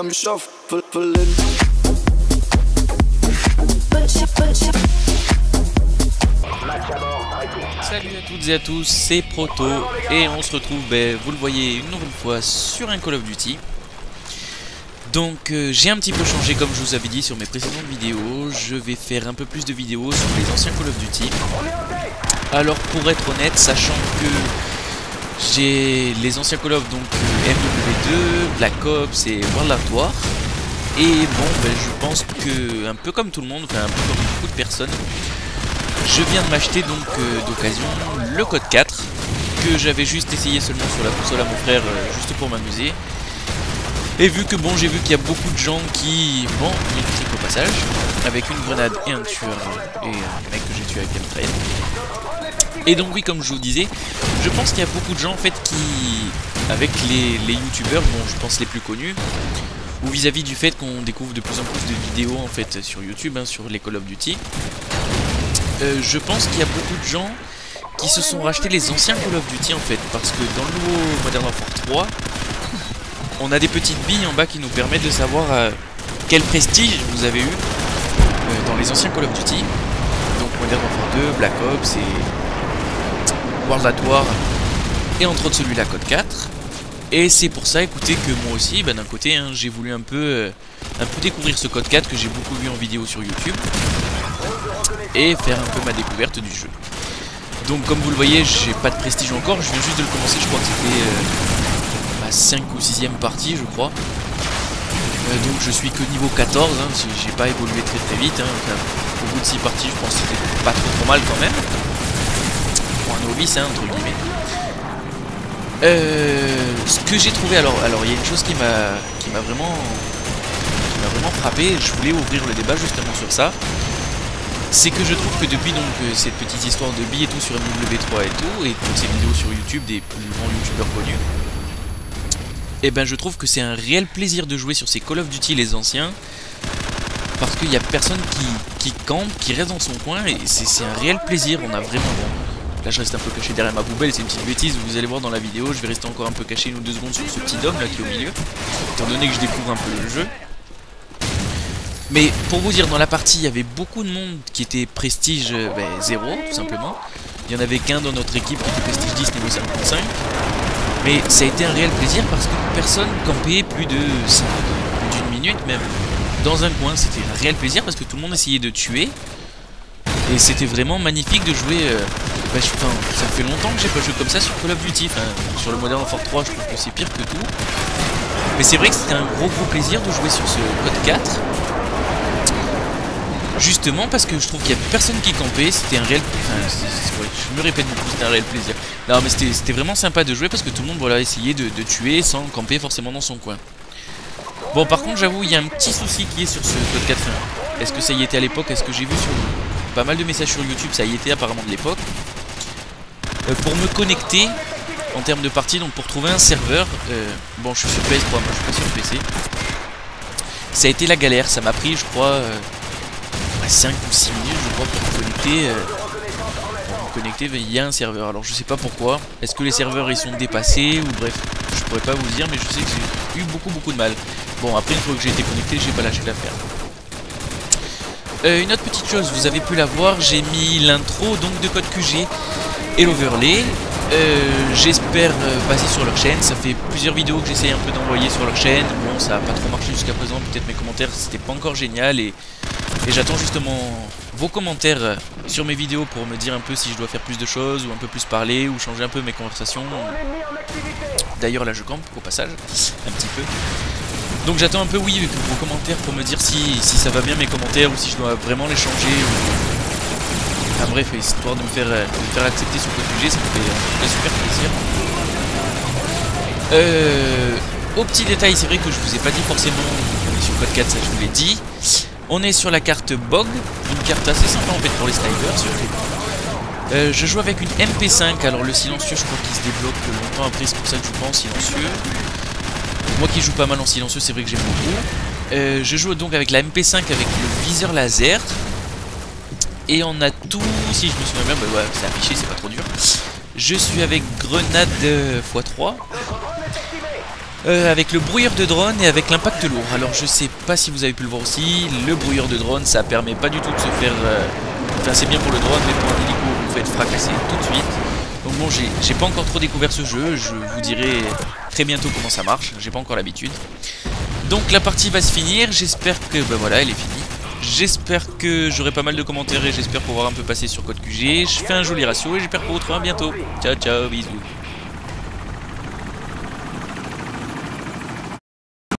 I'm shuffling. Salut à toutes et à tous, c'est Proto et on se retrouve, vous le voyez, une nouvelle fois sur un Call of Duty. Donc j'ai un petit peu changé comme je vous avais dit sur mes précédentes vidéos. Je vais faire un peu plus de vidéos sur les anciens Call of Duty. Alors pour être honnête, sachant que j'ai les anciens Call of, donc MW2, Black Ops et World at War. Et bon, je pense que, un peu comme tout le monde, enfin un peu comme beaucoup de personnes, je viens de m'acheter donc d'occasion le code 4 que j'avais juste essayé seulement sur la console à mon frère juste pour m'amuser. Et vu que bon, j'ai vu qu'il y a beaucoup de gens qui, bon, il critique au passage avec une grenade et un tueur et un mec que j'ai tué avec la mitraillette. Et donc oui, comme je vous disais, je pense qu'il y a beaucoup de gens en fait qui, avec les youtubeurs, bon je pense les plus connus, ou vis-à-vis du fait qu'on découvre de plus en plus de vidéos en fait sur YouTube, sur les Call of Duty, je pense qu'il y a beaucoup de gens qui se sont rachetés les anciens Call of Duty en fait, parce que dans le nouveau Modern Warfare 3, on a des petites billes en bas qui nous permettent de savoir quel prestige vous avez eu dans les anciens Call of Duty. Donc Modern Warfare 2, Black Ops et World at War, et entre autres celui-là code 4. Et c'est pour ça, écoutez, que moi aussi, d'un côté, j'ai voulu un peu découvrir ce code 4 que j'ai beaucoup vu en vidéo sur YouTube et faire un peu ma découverte du jeu. Donc comme vous le voyez, j'ai pas de prestige encore, je viens juste de le commencer, je crois que c'était ma 5 ou 6ème partie, je crois. Donc je suis que niveau 14, j'ai pas évolué très vite. Enfin, au bout de 6 parties, je pense que c'était pas trop mal quand même. Pour un novice, entre guillemets. Ce que j'ai trouvé, alors il y a une chose qui m'a vraiment frappé, je voulais ouvrir le débat justement sur ça. C'est que je trouve que depuis donc cette petite histoire de billes et tout sur MW3 et toutes ces vidéos sur YouTube des plus grands youtubeurs connus, et je trouve que c'est un réel plaisir de jouer sur ces Call of Duty les anciens, parce qu'il n'y a personne qui campe, qui reste dans son coin, et c'est un réel plaisir. On a vraiment... Là je reste un peu caché derrière ma poubelle, c'est une petite bêtise, vous allez voir dans la vidéo, je vais rester encore un peu caché 1 ou 2 secondes sur ce petit dôme là qui est au milieu, étant donné que je découvre un peu le jeu. Mais pour vous dire, dans la partie, il y avait beaucoup de monde qui était prestige 0, tout simplement. Il y en avait qu'un dans notre équipe qui était prestige 10 niveau 55. Mais ça a été un réel plaisir parce que personne campait plus d'une minute même dans un coin. C'était un réel plaisir parce que tout le monde essayait de tuer. Et c'était vraiment magnifique de jouer. Ça fait longtemps que j'ai pas joué comme ça sur Call of Duty. Sur le Modern Warfare 3, je trouve que c'est pire que tout. Mais c'est vrai que c'était un gros plaisir de jouer sur ce code 4. Justement parce que je trouve qu'il n'y a personne qui campait, c'était un réel... je me répète beaucoup, c'était un réel plaisir. Non mais c'était vraiment sympa de jouer parce que tout le monde essayait de tuer sans camper forcément dans son coin. Bon par contre j'avoue il y a un petit souci qui est sur ce code 4. Est-ce que ça y était à l'époque? Est-ce que j'ai vu sur pas mal de messages sur YouTube, ça y était apparemment de l'époque. Pour me connecter en termes de partie, donc pour trouver un serveur, bon je suis sur PS3, moi je suis pas sur PC. Ça a été la galère, ça m'a pris je crois... 5 ou 6 minutes je crois pour me connecter il y a un serveur. Alors je sais pas pourquoi, est-ce que les serveurs ils sont dépassés ou bref, je pourrais pas vous dire, mais je sais que j'ai eu beaucoup de mal. Bon après une fois que j'ai été connecté, j'ai pas lâché l'affaire. Une autre petite chose, vous avez pu la voir, j'ai mis l'intro donc de Code QG et l'overlay. J'espère passer sur leur chaîne, ça fait plusieurs vidéos que j'essaye un peu d'envoyer sur leur chaîne. Bon ça a pas trop marché jusqu'à présent, peut-être mes commentaires c'était pas encore génial et j'attends justement vos commentaires sur mes vidéos pour me dire un peu si je dois faire plus de choses ou un peu plus parler ou changer un peu mes conversations. D'ailleurs là je campe au passage, un petit peu. Donc j'attends un peu vos commentaires pour me dire si ça va bien mes commentaires ou si je dois vraiment les changer. Enfin bref, histoire de me faire accepter sur Code QG, ça me fait super plaisir. Au petit détail, c'est vrai que je vous ai pas dit forcément sur Code 4, ça je vous l'ai dit. On est sur la carte BOG, une carte assez sympa en fait pour les snipers surtout. Je joue avec une MP5, alors le silencieux je crois qu'il se débloque longtemps après, c'est pour ça que je joue pas en silencieux. Moi qui joue pas mal en silencieux, c'est vrai que j'aime beaucoup. Je joue donc avec la MP5 avec le viseur laser. Et on a tout, si je me souviens bien, ouais, c'est affiché, c'est pas trop dur. Je suis avec grenade x3. avec le brouilleur de drone et avec l'impact lourd. Alors je sais pas si vous avez pu le voir aussi, le brouilleur de drone ça permet pas du tout de se faire... Enfin c'est bien pour le drone mais pour un hélico vous faites fracasser tout de suite. Donc bon j'ai pas encore trop découvert ce jeu, je vous dirai très bientôt comment ça marche, j'ai pas encore l'habitude. Donc la partie va se finir, j'espère que... Bah voilà elle est finie. J'espère que j'aurai pas mal de commentaires et j'espère pouvoir un peu passer sur Code QG. Je fais un joli ratio et j'espère vous retrouver bientôt. Ciao ciao, bisous.